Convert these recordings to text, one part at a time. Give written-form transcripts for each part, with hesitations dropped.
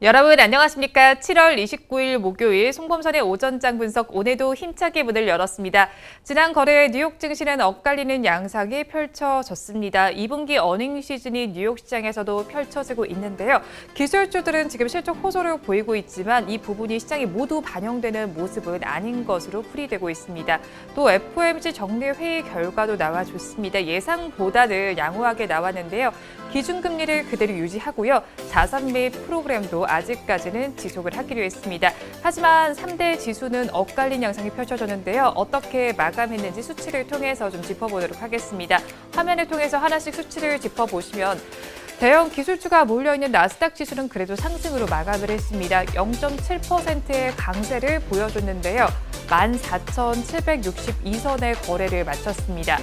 여러분 안녕하십니까? 7월 29일 목요일 송범선의 오전장 분석 오늘도 힘차게 문을 열었습니다. 지난 거래 뉴욕 증시는 엇갈리는 양상이 펼쳐졌습니다. 2분기 어닝 시즌이 뉴욕 시장에서도 펼쳐지고 있는데요. 기술주들은 지금 실적 호조를 보이고 있지만 이 부분이 시장에 모두 반영되는 모습은 아닌 것으로 풀이되고 있습니다. 또 FOMC 정례 회의 결과도 나와줬습니다. 예상보다는 양호하게 나왔는데요. 기준금리를 그대로 유지하고요. 자산 매입 프로그램도 아직까지는 지속을 하기로 했습니다. 하지만 3대 지수는 엇갈린 양상이 펼쳐졌는데요. 어떻게 마감했는지 수치를 통해서 좀 짚어보도록 하겠습니다. 화면을 통해서 하나씩 수치를 짚어보시면 대형 기술주가 몰려있는 나스닥 지수는 그래도 상승으로 마감을 했습니다. 0.7%의 강세를 보여줬는데요. 14,762선의 거래를 마쳤습니다.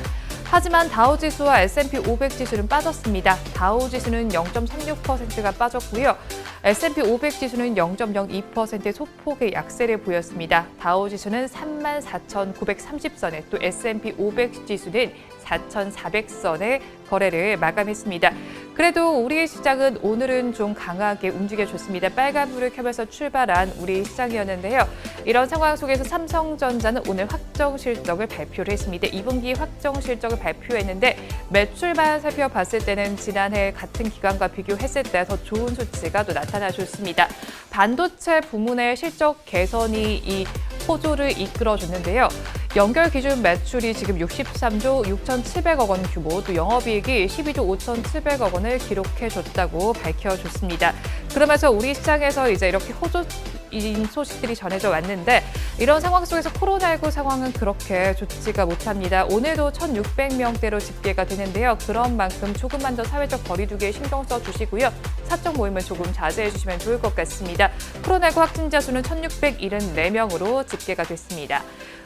하지만 다우지수와 S&P 500지수는 빠졌습니다. 다우지수는 0.36%가 빠졌고요. S&P 500지수는 0.02%의 소폭의 약세를 보였습니다. 다우지수는 34,930선에 또 S&P 500지수는 4,400선의 거래를 마감했습니다. 그래도 우리 시장은 오늘은 좀 강하게 움직여줬습니다. 빨간불을 켜면서 출발한 우리 시장이었는데요. 이런 상황 속에서 삼성전자는 오늘 확정 실적을 발표를 했습니다. 2분기 확정 실적을 발표했는데 매출만 살펴봤을 때는 지난해 같은 기간과 비교했을 때 더 좋은 수치가 또 나타나줬습니다. 반도체 부문의 실적 개선이 이 호조를 이끌어줬는데요. 연결 기준 매출이 지금 63조 6,700억 원 규모, 또 영업이익이 12조 5,700억 원을 기록해줬다고 밝혀줬습니다. 그러면서 우리 시장에서 이제 이렇게 호조인 소식들이 전해져 왔는데 이런 상황 속에서 코로나19 상황은 그렇게 좋지가 못합니다. 오늘도 1,600명대로 집계가 되는데요. 그런 만큼 조금만 더 사회적 거리두기에 신경 써주시고요. 사적 모임을 조금 자제해 주시면 좋을 것 같습니다. 코로나19 확진자 수는 1,674명으로 집계가 됐습니다.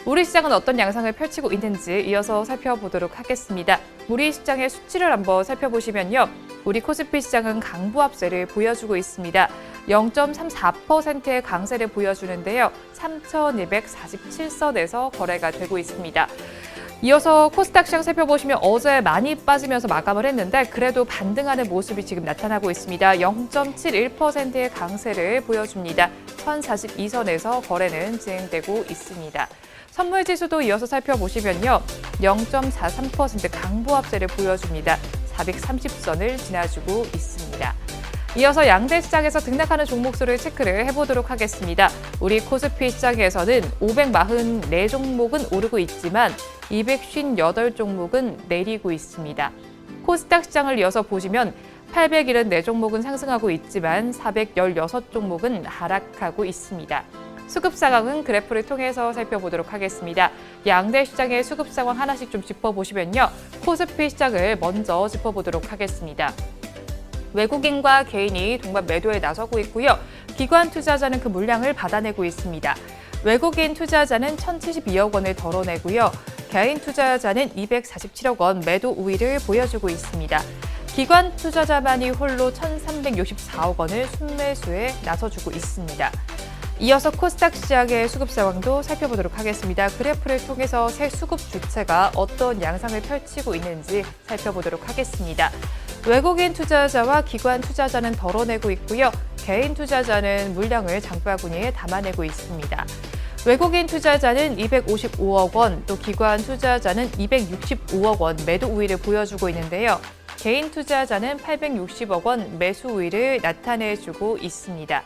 우리 시장은 어떤 양상을 펼치고 있는지 이어서 살펴보도록 하겠습니다. 우리 시장의 수치를 한번 살펴보시면요. 우리 코스피 시장은 강보합세를 보여주고 있습니다. 0.34%의 강세를 보여주는데요. 3,247선에서 거래가 되고 있습니다. 이어서 코스닥 시장 살펴보시면 어제 많이 빠지면서 마감을 했는데 그래도 반등하는 모습이 지금 나타나고 있습니다. 0.71%의 강세를 보여줍니다. 1,042선에서 거래는 진행되고 있습니다. 선물지수도 이어서 살펴보시면요. 0.43% 강보합세를 보여줍니다. 430선을 지나주고 있습니다. 이어서 양대 시장에서 등락하는 종목수를 체크를 해보도록 하겠습니다. 우리 코스피 시장에서는 544종목은 오르고 있지만 258종목은 내리고 있습니다. 코스닥 시장을 이어서 보시면 874종목은 상승하고 있지만 416종목은 하락하고 있습니다. 수급 상황은 그래프를 통해서 살펴보도록 하겠습니다. 양대 시장의 수급 상황 하나씩 좀 짚어보시면요. 코스피 시장을 먼저 짚어보도록 하겠습니다. 외국인과 개인이 동반 매도에 나서고 있고요. 기관 투자자는 그 물량을 받아내고 있습니다. 외국인 투자자는 1,072억 원을 덜어내고요. 개인 투자자는 247억 원 매도 우위를 보여주고 있습니다. 기관 투자자만이 홀로 1,364억 원을 순매수에 나서주고 있습니다. 이어서 코스닥 시장의 수급 상황도 살펴보도록 하겠습니다. 그래프를 통해서 새 수급 주체가 어떤 양상을 펼치고 있는지 살펴보도록 하겠습니다. 외국인 투자자와 기관 투자자는 덜어내고 있고요. 개인 투자자는 물량을 장바구니에 담아내고 있습니다. 외국인 투자자는 255억 원, 또 기관 투자자는 265억 원 매도 우위를 보여주고 있는데요. 개인 투자자는 860억 원 매수 우위를 나타내주고 있습니다.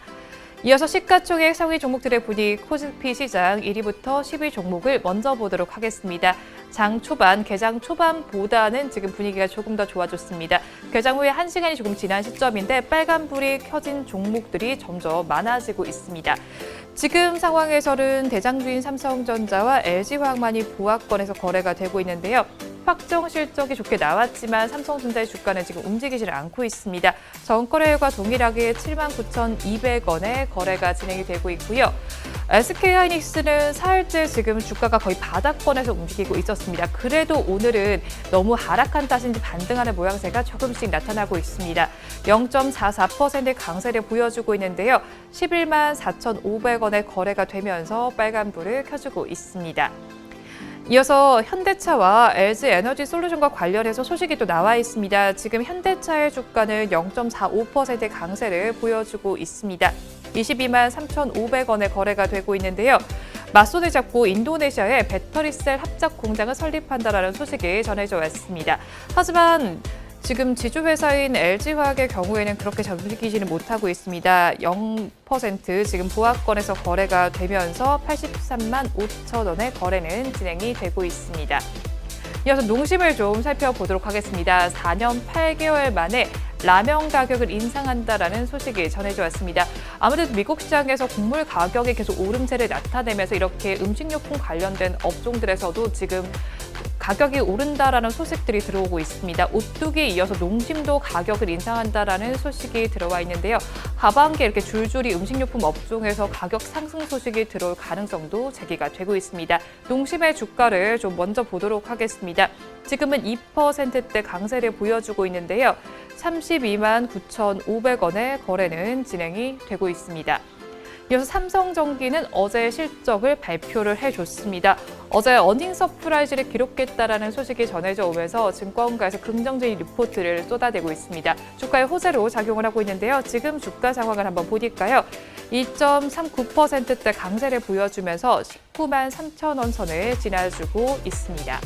이어서 시가총액 상위 종목들의 분위 코스피 시장 1위부터 10위 종목을 먼저 보도록 하겠습니다. 장 초반, 개장 초반보다는 지금 분위기가 조금 더 좋아졌습니다. 개장 후에 1시간이 조금 지난 시점인데 빨간불이 켜진 종목들이 점점 많아지고 있습니다. 지금 상황에서는 대장주인 삼성전자와 LG화학만이 보합권에서 거래가 되고 있는데요. 확정 실적이 좋게 나왔지만 삼성전자의 주가는 지금 움직이질 않고 있습니다. 전거래일과 동일하게 79,200원에 거래가 진행이 되고 있고요. SK하이닉스는 사흘째 지금 주가가 거의 바닥권에서 움직이고 있었습니다. 그래도 오늘은 너무 하락한 탓인지 반등하는 모양새가 조금씩 나타나고 있습니다. 0.44%의 강세를 보여주고 있는데요. 11만 4,500원에 거래가 되면서 빨간불을 켜주고 있습니다. 이어서 현대차와 LG 에너지 솔루션과 관련해서 소식이 또 나와 있습니다. 지금 현대차의 주가는 0.45%의 강세를 보여주고 있습니다. 22만 3,500원에 거래가 되고 있는데요. 맞손을 잡고 인도네시아에 배터리셀 합작 공장을 설립한다라는 소식이 전해져 왔습니다. 하지만 지금 지주회사인 LG화학의 경우에는 그렇게 잘 움직이지는 못하고 있습니다. 0% 지금 보합권에서 거래가 되면서 83만 5천 원의 거래는 진행이 되고 있습니다. 이어서 농심을 좀 살펴보도록 하겠습니다. 4년 8개월 만에 라면 가격을 인상한다라는 소식이 전해져 왔습니다. 아무래도 미국 시장에서 곡물 가격이 계속 오름세를 나타내면서 이렇게 음식료품 관련된 업종들에서도 지금 가격이 오른다라는 소식들이 들어오고 있습니다. 오뚜기에 이어서 농심도 가격을 인상한다라는 소식이 들어와 있는데요. 하반기에 이렇게 줄줄이 음식료품 업종에서 가격 상승 소식이 들어올 가능성도 제기가 되고 있습니다. 농심의 주가를 좀 먼저 보도록 하겠습니다. 지금은 2%대 강세를 보여주고 있는데요. 32만 9,500원의 거래는 진행이 되고 있습니다. 이어서 삼성전기는 어제 실적을 발표를 해줬습니다. 어제 어닝 서프라이즈를 기록했다라는 소식이 전해져 오면서 증권가에서 긍정적인 리포트를 쏟아내고 있습니다. 주가의 호재로 작용을 하고 있는데요. 지금 주가 상황을 한번 보니까요. 2.39%대 강세를 보여주면서 19만 3천 원 선을 지나주고 있습니다.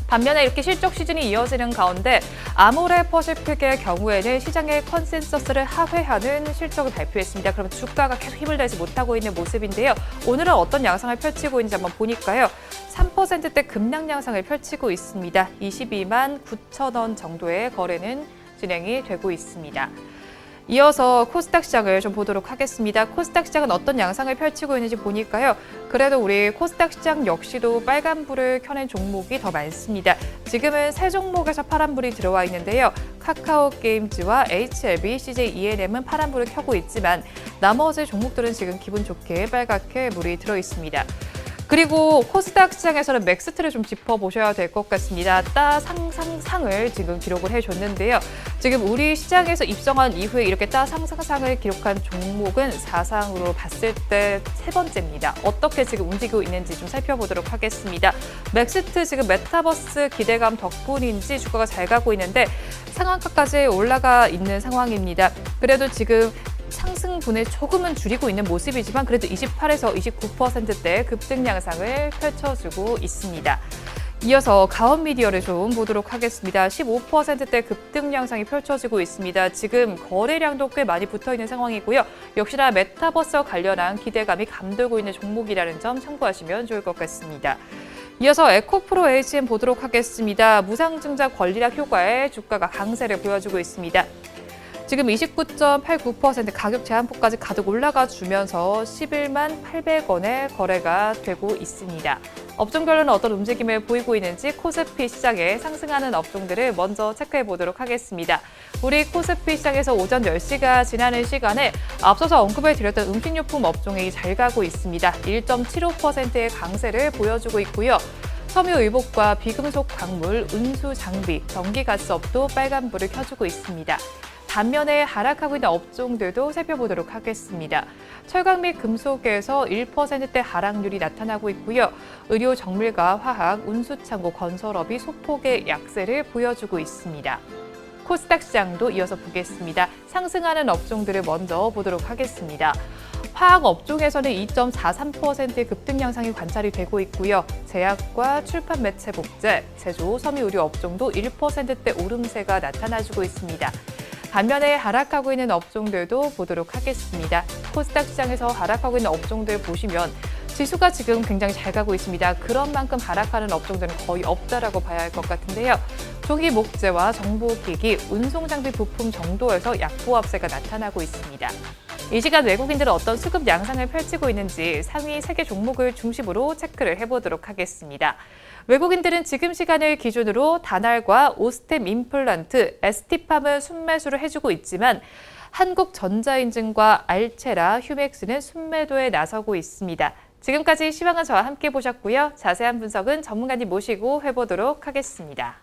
반면에 이렇게 실적 시즌이 이어지는 가운데 아모레퍼시픽의 경우에는 시장의 컨센서스를 하회하는 실적을 발표했습니다. 그러면 주가가 계속 힘을 내지 못하고 있는 모습인데요. 오늘은 어떤 양상을 펼치고 있는지 한번 보니까요. 3%대 급락 양상을 펼치고 있습니다. 22만 9천 원 정도의 거래는 진행이 되고 있습니다. 이어서 코스닥 시장을 좀 보도록 하겠습니다. 코스닥 시장은 어떤 양상을 펼치고 있는지 보니까요. 그래도 우리 코스닥 시장 역시도 빨간불을 켜낸 종목이 더 많습니다. 지금은 세 종목에서 파란불이 들어와 있는데요. 카카오게임즈와 HLB, CJENM은 파란불을 켜고 있지만 나머지 종목들은 지금 기분 좋게 빨갛게 물이 들어 있습니다. 그리고 코스닥 시장에서는 맥스트를 좀 짚어보셔야 될 것 같습니다. 따상상상을 지금 기록을 해줬는데요. 지금 우리 시장에서 입성한 이후에 이렇게 따상상상을 기록한 종목은 사상으로 봤을 때 세 번째입니다. 어떻게 지금 움직이고 있는지 좀 살펴보도록 하겠습니다. 맥스트 지금 메타버스 기대감 덕분인지 주가가 잘 가고 있는데 상한가까지 올라가 있는 상황입니다. 그래도 지금 상승분을 조금은 줄이고 있는 모습이지만 그래도 28에서 29%대 급등 양상을 펼쳐주고 있습니다. 이어서 가온미디어를 좀 보도록 하겠습니다. 15%대 급등 양상이 펼쳐지고 있습니다. 지금 거래량도 꽤 많이 붙어있는 상황이고요. 역시나 메타버스와 관련한 기대감이 감돌고 있는 종목이라는 점 참고하시면 좋을 것 같습니다. 이어서 에코프로 HM 보도록 하겠습니다. 무상증자 권리락 효과에 주가가 강세를 보여주고 있습니다. 지금 29.89% 가격 제한폭까지 가득 올라가 주면서 11만 800원에 거래가 되고 있습니다. 업종별로는 어떤 움직임을 보이고 있는지 코스피 시장에 상승하는 업종들을 먼저 체크해 보도록 하겠습니다. 우리 코스피 시장에서 오전 10시가 지나는 시간에 앞서서 언급해 드렸던 음식료품 업종이 잘 가고 있습니다. 1.75%의 강세를 보여주고 있고요. 섬유의복과 비금속 광물, 운수 장비, 전기가스업도 빨간불을 켜주고 있습니다. 반면에 하락하고 있는 업종들도 살펴보도록 하겠습니다. 철강 및 금속에서 1%대 하락률이 나타나고 있고요. 의료 정밀과 화학, 운수창고, 건설업이 소폭의 약세를 보여주고 있습니다. 코스닥 시장도 이어서 보겠습니다. 상승하는 업종들을 먼저 보도록 하겠습니다. 화학 업종에서는 2.43%의 급등 양상이 관찰이 되고 있고요. 제약과 출판 매체 복제, 제조, 섬유의료 업종도 1%대 오름세가 나타나주고 있습니다. 반면에 하락하고 있는 업종들도 보도록 하겠습니다. 코스닥 시장에서 하락하고 있는 업종들 보시면 지수가 지금 굉장히 잘 가고 있습니다. 그런 만큼 하락하는 업종들은 거의 없다라고 봐야 할 것 같은데요. 조기 목재와 정보기기, 운송장비 부품 정도에서 약보합세가 나타나고 있습니다. 이 시간 외국인들은 어떤 수급 양상을 펼치고 있는지 상위 3개 종목을 중심으로 체크를 해보도록 하겠습니다. 외국인들은 지금 시간을 기준으로 다날과 오스템 임플란트, ST팜은 순매수를 해주고 있지만 한국전자인증과 알체라, 휴맥스는 순매도에 나서고 있습니다. 지금까지 시황은 저와 함께 보셨고요. 자세한 분석은 전문가님 모시고 해보도록 하겠습니다.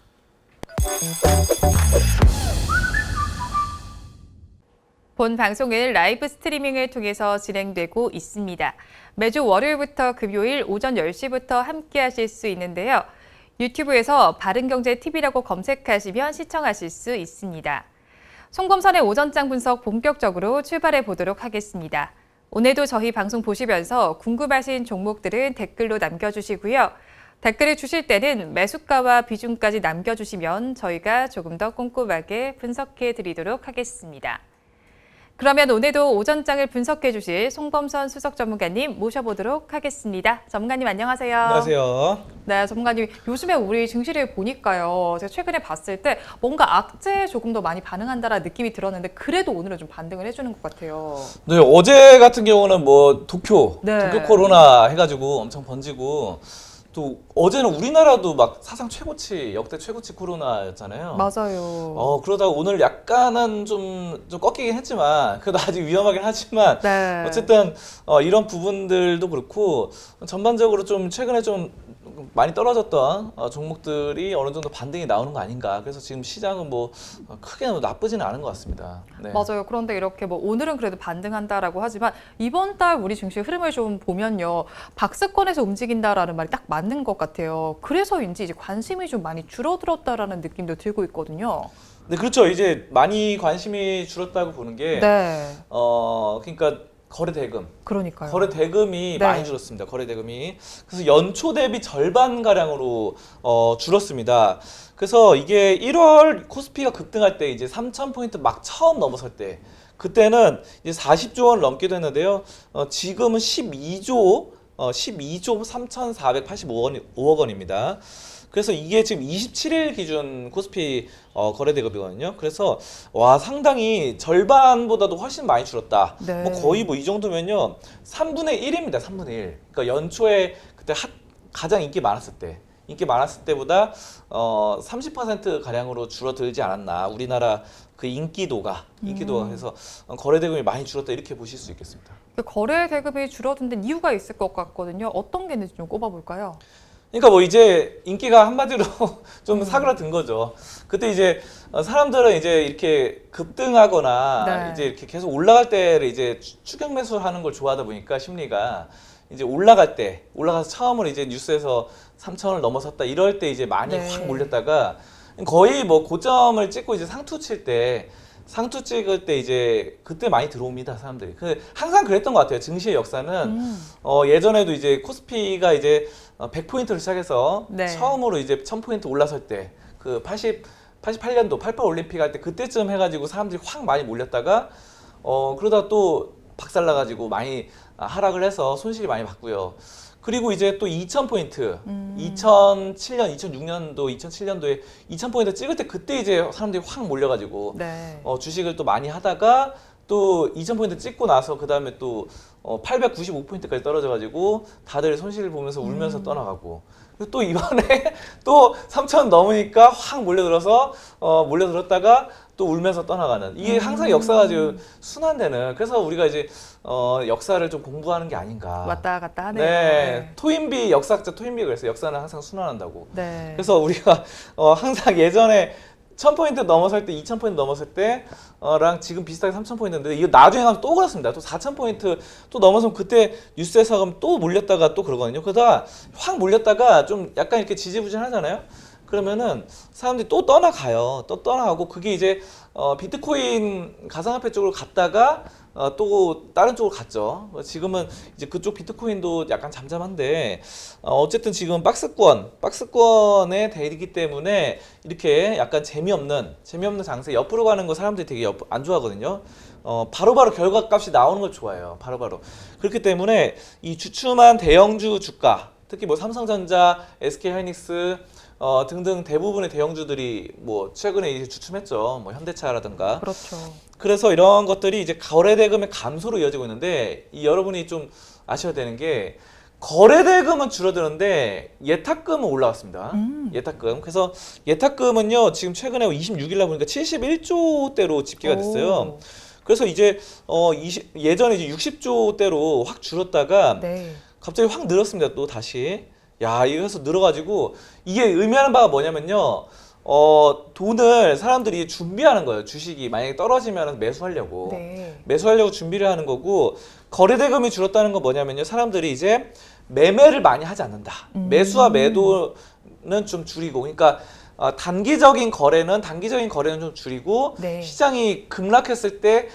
본 방송은 라이브 스트리밍을 통해서 진행되고 있습니다. 매주 월요일부터 금요일 오전 10시부터 함께 하실 수 있는데요. 유튜브에서 바른경제TV라고 검색하시면 시청하실 수 있습니다. 송범선의 오전장 분석 본격적으로 출발해 보도록 하겠습니다. 오늘도 저희 방송 보시면서 궁금하신 종목들은 댓글로 남겨주시고요. 댓글을 주실 때는 매수가와 비중까지 남겨주시면 저희가 조금 더 꼼꼼하게 분석해 드리도록 하겠습니다. 그러면 오늘도 오전장을 분석해 주실 송범선 수석 전문가님 모셔보도록 하겠습니다. 전문가님 안녕하세요. 안녕하세요. 네, 전문가님 요즘에 우리 증시를 보니까요. 제가 최근에 봤을 때 뭔가 악재에 조금 더 많이 반응한다라는 느낌이 들었는데 그래도 오늘은 좀 반등을 해주는 것 같아요. 네, 어제 같은 경우는 뭐 도쿄 코로나 해가지고 엄청 번지고 또 어제는 우리나라도 막 사상 최고치, 역대 최고치 코로나였잖아요. 맞아요. 그러다가 오늘 약간은 좀 꺾이긴 했지만 그래도 아직 위험하긴 하지만 네. 어쨌든 이런 부분들도 그렇고 전반적으로 좀 최근에 좀 많이 떨어졌던 종목들이 어느 정도 반등이 나오는 거 아닌가. 그래서 지금 시장은 뭐 크게 나쁘지는 않은 것 같습니다. 네. 맞아요. 그런데 이렇게 뭐 오늘은 그래도 반등한다라고 하지만 이번 달 우리 증시 흐름을 좀 보면요. 박스권에서 움직인다라는 말이 딱 맞는 것 같아요. 그래서인지 이제 관심이 좀 많이 줄어들었다라는 느낌도 들고 있거든요. 네, 그렇죠. 이제 많이 관심이 줄었다고 보는 게 네. 그러니까 거래 대금. 그러니까요. 거래 대금이 네. 많이 줄었습니다. 거래 대금이. 그래서 연초 대비 절반 가량으로 줄었습니다. 그래서 이게 1월 코스피가 급등할 때 이제 3,000포인트 막 처음 넘어설 때 그때는 이제 40조 원을 넘기도 했는데요. 지금은 12조 3,485억 원입니다. 그래서 이게 지금 27일 기준 코스피 거래 대금이거든요. 그래서 와 상당히 절반보다도 훨씬 많이 줄었다. 네. 뭐 거의 뭐 이 정도면요 3분의 1입니다. 3분의 1. 그러니까 연초에 그때 가장 인기 많았을 때보다 30% 가량으로 줄어들지 않았나. 우리나라 그 인기도가 해서 거래 대금이 많이 줄었다 이렇게 보실 수 있겠습니다. 거래 대금이 줄어든 데 이유가 있을 것 같거든요. 어떤 게 있는지 좀 꼽아볼까요? 그러니까 뭐 이제 인기가 한마디로 좀 사그라든 거죠. 그때 이제 사람들은 이제 이렇게 급등하거나 네. 이제 이렇게 계속 올라갈 때를 이제 추격 매수하는 걸 좋아하다 보니까 심리가 이제 올라가서 처음으로 이제 뉴스에서 3,000원을 넘어섰다 이럴 때 이제 많이 네. 확 몰렸다가 거의 뭐 고점을 찍고 이제 상투 찍을 때 이제 그때 많이 들어옵니다 사람들이. 항상 그랬던 것 같아요. 증시의 역사는 예전에도 이제 코스피가 이제 100포인트를 시작해서 네. 처음으로 이제 1000포인트 올라설 때 그 88년도 88 올림픽 할 때 그때쯤 해가지고 사람들이 확 많이 몰렸다가 그러다 또 박살나가지고 많이 하락을 해서 손실이 많이 봤고요. 그리고 이제 또 2000포인트, 2007년, 2006년도, 2007년도에 2000포인트 찍을 때 그때 이제 사람들이 확 몰려가지고 네. 주식을 또 많이 하다가 또 2000포인트 찍고 나서 그 다음에 또 895포인트까지 떨어져가지고 다들 손실을 보면서 울면서 떠나가고 그리고 또 이번에 또 3000 넘으니까 확 몰려들었다가 또 울면서 떠나가는 이게 항상 역사가 지금 순환되는 그래서 우리가 이제 역사를 좀 공부하는 게 아닌가. 왔다 갔다 하네요. 네, 역사학자 토인비가 그랬어요. 역사는 항상 순환한다고. 네. 그래서 우리가 항상 예전에 1000포인트 넘어설 때, 2000포인트 넘어설 때랑 지금 비슷하게 3000포인트인데 이거 나중에 가면 또 그렇습니다. 또 4000포인트 또 넘어서면 그때 뉴스에서 가면 또 몰렸다가 또 그러거든요. 그러다가 확 몰렸다가 좀 약간 이렇게 지지부진하잖아요. 그러면은 사람들이 또 떠나가요. 또 떠나가고 그게 이제 비트코인 가상화폐 쪽으로 갔다가 또 다른 쪽으로 갔죠. 지금은 이제 그쪽 비트코인도 약간 잠잠한데 어쨌든 지금 박스권에 대리기 때문에 이렇게 약간 재미없는 장세 옆으로 가는 거 사람들이 되게 안 좋아하거든요. 바로바로 결과값이 나오는 걸 좋아해요. 바로바로. 그렇기 때문에 이 주춤한 대형주 주가 특히 뭐 삼성전자, SK하이닉스 등등 대부분의 대형주들이 뭐 최근에 이제 주춤했죠. 뭐 현대차라든가. 그렇죠. 그래서 이런 것들이 이제 거래 대금의 감소로 이어지고 있는데 여러분이 좀 아셔야 되는 게 거래 대금은 줄어드는데 예탁금은 올라왔습니다. 예탁금. 그래서 예탁금은요 지금 최근에 26일 날 보니까 71조대로 집계가 됐어요. 그래서 이제 예전에 이제 60조대로 확 줄었다가 네. 갑자기 확 늘었습니다. 또 다시. 야, 이래서 늘어가지고 이게 의미하는 바가 뭐냐면요. 돈을 사람들이 준비하는 거예요. 주식이 만약에 떨어지면 매수하려고. 네. 매수하려고 준비를 하는 거고, 거래대금이 줄었다는 건 뭐냐면요. 사람들이 이제 매매를 많이 하지 않는다. 매수와 매도는 좀 줄이고, 그러니까 단기적인 거래는 좀 줄이고, 네. 시장이 급락했을 때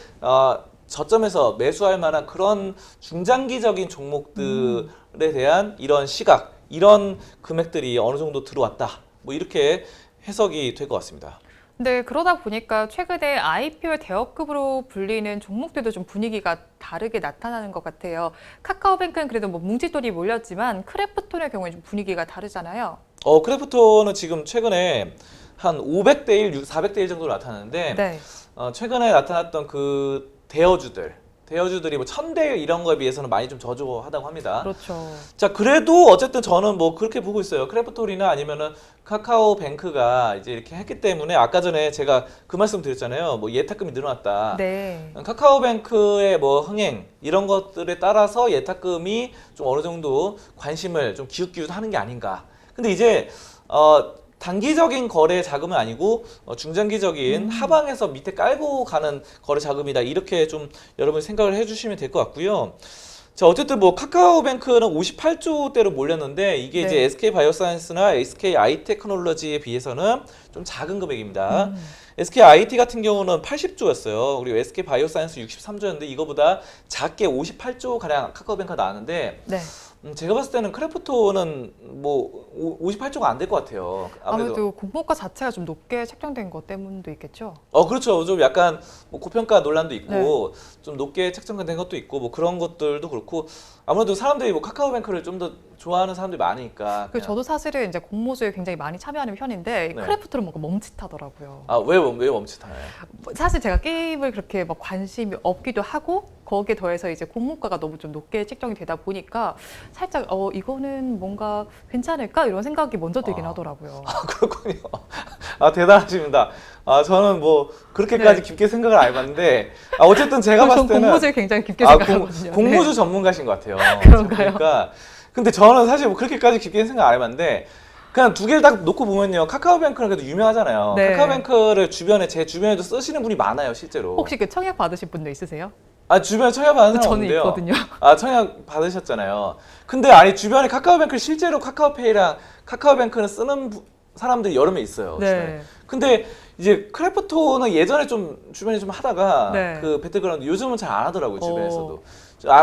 저점에서 매수할 만한 그런 중장기적인 종목들에 대한 이런 시각, 이런 금액들이 어느 정도 들어왔다. 뭐 이렇게 해석이 될 것 같습니다. 근데 그러다 보니까 최근에 IPO 대여급으로 불리는 종목들도 좀 분위기가 다르게 나타나는 것 같아요. 카카오뱅크는 그래도 뭐 뭉칫돈이 몰렸지만 크래프톤의 경우에 좀 분위기가 다르잖아요. 크래프톤은 지금 최근에 한 500대 1, 400대 1 정도로 나타나는데 네. 최근에 나타났던 그 대여주들이 뭐 1000대 이런 거에 비해서는 많이 좀 저조하다고 합니다. 그렇죠. 자, 그래도 어쨌든 저는 뭐 그렇게 보고 있어요. 크래프톤이나 아니면은 카카오뱅크가 이제 이렇게 했기 때문에 아까 전에 제가 그 말씀 드렸잖아요. 뭐 예탁금이 늘어났다. 네. 카카오뱅크의 뭐 흥행 이런 것들에 따라서 예탁금이 좀 어느 정도 관심을 좀 기웃기웃하는 게 아닌가. 근데 이제 단기적인 거래 자금은 아니고 중장기적인 하방에서 밑에 깔고 가는 거래 자금이다. 이렇게 좀 여러분이 생각을 해주시면 될 것 같고요. 자, 어쨌든 뭐 카카오뱅크는 58조대로 몰렸는데 이게 네. 이제 SK바이오사이언스나 SKI테크놀로지에 비해서는 좀 작은 금액입니다. SKIT 같은 경우는 80조였어요. 그리고 SK바이오사이언스 63조였는데 이거보다 작게 58조 가량 카카오뱅크가 나왔는데 네. 제가 봤을 때는 크래프톤은 뭐 58조가 안 될 것 같아요. 아무래도 공모가 자체가 좀 높게 책정된 것 때문도 있겠죠. 그렇죠. 좀 약간 뭐 고평가 논란도 있고 좀 높게 책정된 것도 있고 뭐 그런 것들도 그렇고 아무래도 사람들이 뭐 카카오뱅크를 좀 더 좋아하는 사람들이 많으니까. 그리고 저도 사실은 이제 공모주에 굉장히 많이 참여하는 편인데 네. 크래프톤은 뭔가 멈칫하더라고요. 왜 멈칫하나요? 사실 제가 게임을 그렇게 막 관심이 없기도 하고 거기에 더해서 이제 공모가가 너무 좀 높게 책정이 되다 보니까 살짝 이거는 뭔가 괜찮을까 이런 생각이 먼저 들긴 하더라고요. 그렇군요. 대단하십니다. 저는 뭐 그렇게까지 네. 깊게 생각을 안 해봤는데 어쨌든 제가 봤을 때는 공모주에 굉장히 깊게 생각하거든요. 공모주 네. 전문가신 것 같아요. 그런가요? 그러니까 근데 저는 사실 뭐 그렇게까지 깊게 생각 안 해봤는데 그냥 두 개를 딱 놓고 보면요. 카카오뱅크는 그래도 유명하잖아요. 네. 카카오뱅크를 제 주변에도 쓰시는 분이 많아요, 실제로. 혹시 그 청약 받으신 분도 있으세요? 주변에 청약 받은 사람 저는 없는데요. 있거든요. 청약 받으셨잖아요. 근데 아니 주변에 카카오뱅크를 실제로 카카오페이랑 카카오뱅크는 쓰는 사람들이 여러 명 있어요. 주변에. 네. 근데 이제 크래프톤은 예전에 좀 주변에 좀 하다가 네. 그 배틀그라운드 요즘은 잘 안 하더라고요, 주변에서도.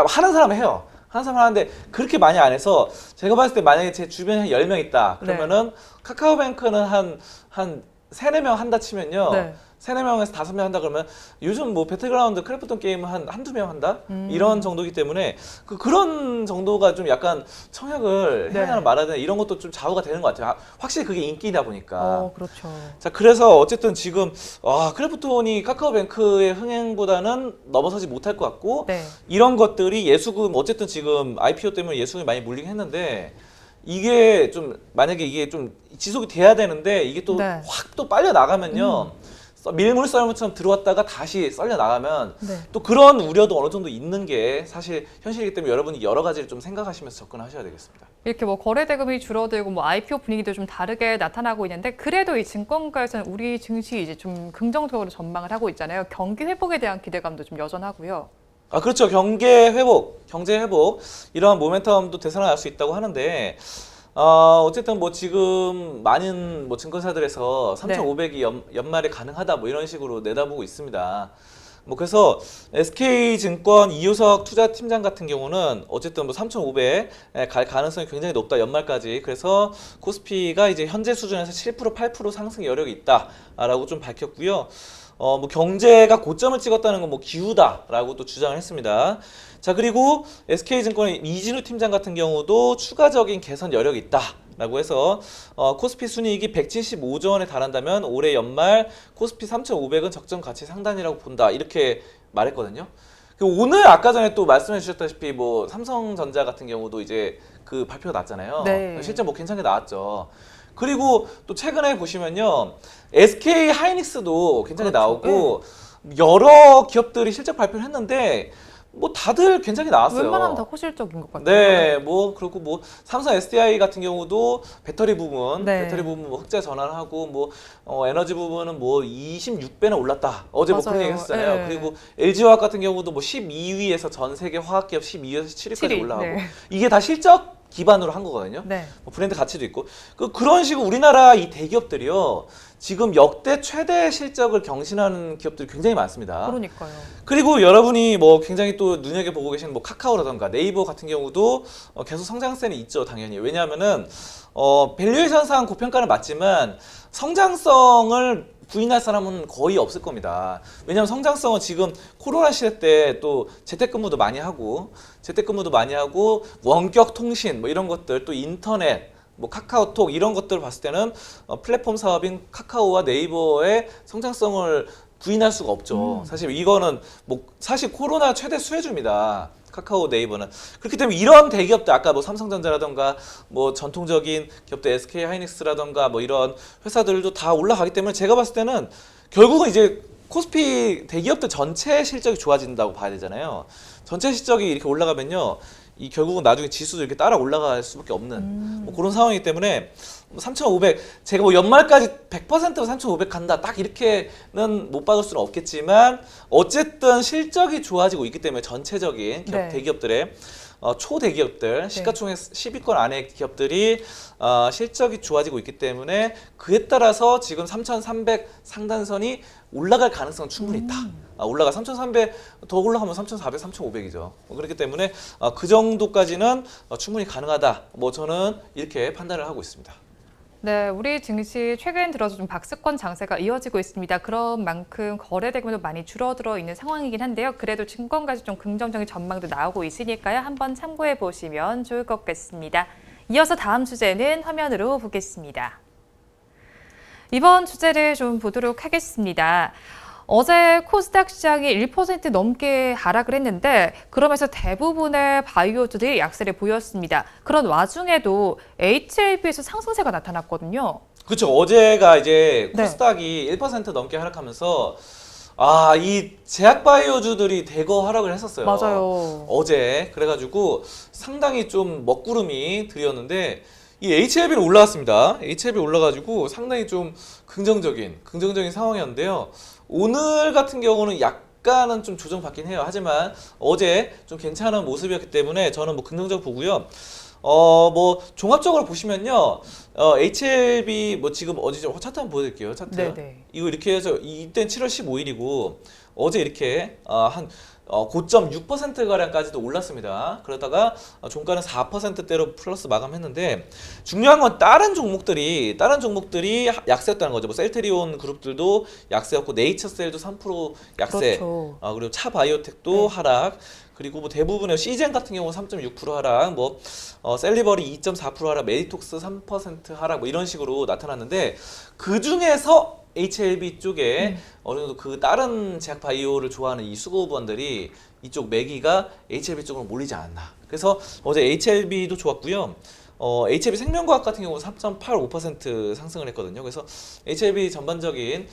하는 사람은 해요. 하는 사람 하는데 그렇게 많이 안 해서 제가 봤을 때 만약에 제 주변에 한 10명 있다. 그러면은 카카오뱅크는 한 3, 4명 한다 치면요. 네. 3, 4명에서 5명 한다 그러면 요즘 뭐 배틀그라운드 크래프톤 게임은 한두 명 한다? 이런 정도이기 때문에 그런 정도가 좀 약간 청약을 네. 해야 하나 말아야 되나 이런 것도 좀 좌우가 되는 것 같아요. 확실히 그게 인기다 보니까. 그렇죠. 자, 그래서 어쨌든 지금 크래프톤이 카카오뱅크의 흥행보다는 넘어서지 못할 것 같고 네. 이런 것들이 예수금 어쨌든 지금 IPO 때문에 예수금이 많이 몰리긴 했는데 이게 좀 만약에 이게 좀 지속이 돼야 되는데 이게 또 네. 확 또 빨려 나가면요. 밀물 썰물처럼 들어왔다가 다시 썰려 나가면 네. 또 그런 우려도 어느 정도 있는 게 사실 현실이기 때문에 여러분이 여러 가지를 좀 생각하시면서 접근하셔야 되겠습니다. 이렇게 뭐 거래 대금이 줄어들고 뭐 IPO 분위기도 좀 다르게 나타나고 있는데 그래도 이 증권가에서는 우리 증시 이제 좀 긍정적으로 전망을 하고 있잖아요. 경기 회복에 대한 기대감도 좀 여전하고요. 그렇죠. 경제 회복 이러한 모멘텀도 되살아날 수 있다고 하는데 어쨌든 뭐 지금 많은 뭐 증권사들에서 3,500이 연말에 가능하다 뭐 이런 식으로 내다보고 있습니다. 뭐 그래서 SK증권 이효석 투자팀장 같은 경우는 어쨌든 뭐 3,500에 갈 가능성이 굉장히 높다 연말까지. 그래서 코스피가 이제 현재 수준에서 7% 8% 상승 여력이 있다라고 좀 밝혔고요. 뭐 경제가 고점을 찍었다는 건 뭐 기후다라고 또 주장을 했습니다. 자, 그리고 SK증권의 이진우 팀장 같은 경우도 추가적인 개선 여력이 있다라고 해서 코스피 순이익이 175조 원에 달한다면 올해 연말 코스피 3,500은 적정 가치 상단이라고 본다 이렇게 말했거든요. 오늘 아까 전에 또 말씀해 주셨다시피 뭐 삼성전자 같은 경우도 이제 그 발표가 났잖아요. 네. 실제 뭐 괜찮게 나왔죠. 그리고 또 최근에 보시면요, SK 하이닉스도 괜찮게 그렇죠. 나오고 여러 기업들이 실적 발표를 했는데 뭐 다들 괜찮게 나왔어요. 웬만하면 다 호실적인 것 같아요. 네, 뭐 그리고 뭐 삼성 SDI 같은 경우도 배터리 부분, 네. 배터리 부분 뭐 흑자 전환하고 뭐 에너지 부분은 뭐 26배나 올랐다. 어제 뭐 그런 맞아요. 얘기 했었잖아요. 네. 그리고 LG화학 같은 경우도 뭐 12위에서 전 세계 화학기업 12위에서 7위까지 7위, 올라가고 네. 이게 다 실적 기반으로 한 거거든요. 네. 뭐 브랜드 가치도 있고 그런 식으로 우리나라 이 대기업들이요 지금 역대 최대 실적을 경신하는 기업들이 굉장히 많습니다. 그러니까요. 그리고 여러분이 뭐 굉장히 또 눈여겨 보고 계신 뭐 카카오라던가 네이버 같은 경우도 계속 성장세는 있죠, 당연히. 왜냐하면은 밸류에이션상 고평가는 맞지만 성장성을 부인할 사람은 거의 없을 겁니다. 왜냐하면 성장성은 지금 코로나 시대 때 또 재택근무도 많이 하고 원격 통신 뭐 이런 것들 또 인터넷 뭐 카카오톡 이런 것들을 봤을 때는 플랫폼 사업인 카카오와 네이버의 성장성을 부인할 수가 없죠. 사실 이거는 뭐 사실 코로나 최대 수혜주입니다. 카카오 네이버는. 그렇기 때문에 이런 대기업들 아까 뭐 삼성전자라던가 뭐 전통적인 기업들 SK 하이닉스라던가 뭐 이런 회사들도 다 올라가기 때문에 제가 봤을 때는 결국은 이제 코스피 대기업들 전체 실적이 좋아진다고 봐야 되잖아요. 전체 실적이 이렇게 올라가면요. 이 결국은 나중에 지수도 이렇게 따라 올라갈 수밖에 없는 뭐 그런 상황이기 때문에 3,500 제가 뭐 연말까지 100%로 3,500 간다 딱 이렇게는 못 받을 수는 없겠지만 어쨌든 실적이 좋아지고 있기 때문에 전체적인 기업, 네. 대기업들의 초대기업들 시가총액 10위권 안에 기업들이 실적이 좋아지고 있기 때문에 그에 따라서 지금 3,300 상단선이 올라갈 가능성은 충분히 있다. 올라가 3,300 더 올라가면 3,400, 3,500이죠. 그렇기 때문에 그 정도까지는 충분히 가능하다. 뭐 저는 이렇게 판단을 하고 있습니다. 네, 우리 증시 최근 들어서 좀 박스권 장세가 이어지고 있습니다. 그런 만큼 거래 대금도 많이 줄어들어 있는 상황이긴 한데요. 그래도 증권까지 좀 긍정적인 전망도 나오고 있으니까요. 한번 참고해 보시면 좋을 것 같습니다. 이어서 다음 주제는 화면으로 보겠습니다. 이번 주제를 좀 보도록 하겠습니다. 어제 코스닥 시장이 1% 넘게 하락을 했는데 그러면서 대부분의 바이오주들이 약세를 보였습니다. 그런 와중에도 HLB에서 상승세가 나타났거든요. 그렇죠. 어제가 이제 네. 코스닥이 1% 넘게 하락하면서 이 제약 바이오주들이 대거 하락을 했었어요. 맞아요. 어제 그래가지고 상당히 좀 먹구름이 들이었는데 이 HLB는 올라왔습니다. HLB 올라가지고 상당히 좀 긍정적인 상황이었는데요. 오늘 같은 경우는 약간은 좀 조정받긴 해요. 하지만 어제 좀 괜찮은 모습이었기 때문에 저는 뭐 긍정적 보고요. 뭐 종합적으로 보시면요. HLB 뭐 지금 어제 좀 차트 한번 보여드릴게요. 차트. 네네. 이거 이렇게 해서 이때는 7월 15일이고 어제 이렇게 한 고점 6%가량까지도 올랐습니다. 그러다가 종가는 4%대로 플러스 마감했는데 중요한 건 다른 종목들이 약세였다는 거죠. 뭐 셀트리온 그룹들도 약세였고 네이처셀도 3% 약세. 그렇죠. 그리고 차바이오텍도 하락. 그리고 뭐 대부분의 시젠 같은 경우 3.6% 하락, 뭐 셀리버리 2.4% 하락, 메디톡스 3% 하락 뭐 이런 식으로 나타났는데 그 중에서 HLB 쪽에 어느 정도 그 다른 제약 바이오를 좋아하는 이 수급원들이 이쪽 매기가 HLB 쪽으로 몰리지 않았나. 그래서 어제 HLB도 좋았고요. HLB 생명과학 같은 경우는 3.85% 상승을 했거든요. 그래서 HLB 전반적인